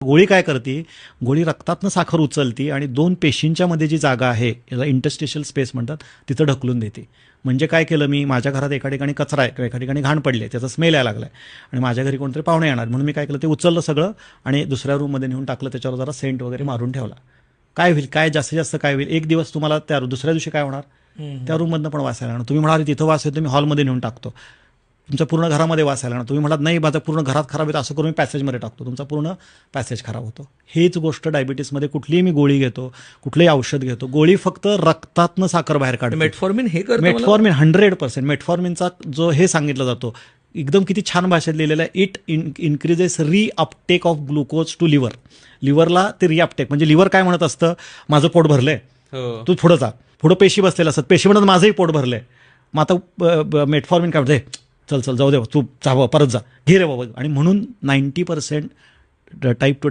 गोळी काय करते, गोळी रक्तातनं साखर उचलती आणि 2 पेशींच्या मध्ये जी जागा आहे, याला इंटरस्टिशियल स्पेस म्हणतात, तिथं ढकलून देते. म्हणजे काय केलं मी, माझ्या घरात एका ठिकाणी कचरा आहे किंवा एका ठिकाणी घाण पडली आहे, त्याचा स्मेल यायला लागला आहे आणि माझ्या घरी कोणतरी पाहुणे येणार, म्हणून मी काय केलं, ते उचललं सगळं आणि दुसऱ्या रूममध्ये नेऊन टाकलं, त्याच्यावर जरा सेंट वगैरे मारून ठेवला. काय होईल, काय जास्तीत जास्त काय होईल, एक दिवस तुम्हाला त्या दुसऱ्या दिवशी काय होणार, त्या रूममधनं पण वास यायला लागणार. तुम्ही म्हणाल तिथं वास येतो, मी हॉलमध्ये नेऊन टाकतो, तुमच्या पूर्ण घरामध्ये वास यायला लागणार. तुम्ही म्हणाल नाही, माझं पूर्ण घरात खराब येतं, असं करून मी पॅसेजमध्ये टाकतो, तुमचा पूर्ण पॅसेज खराब होतो. हेच गोष्ट डायबिटीसमध्ये कुठलीही मी गोळी घेतो, कुठलंही औषध घेतो, गोळी फक्त रक्तातनं साखर बाहेर काढते. मेटफॉर्मिन हे करतं. मेटफॉर्मिन 100%. मेटफॉर्मिनचा जो हे सांगितलं जातो, एकदम किती छान भाषेत लिहिलेलं आहे, it increases uptake of glucose to liver. लिव्हरला ते अपटेक, म्हणजे लिव्हर काय म्हणत असतं, माझं पोट भरलंय, तू पुढं जा, पुढं पेशी बसलेलं असतात, पेशी म्हणत माझंही पोट भरलंय. मग आता मेटफॉर्मिन काय म्हणते, चल जाऊ दे, तू जा परत जा, घे रे बाबा. आणि म्हणून 90% टाईप 2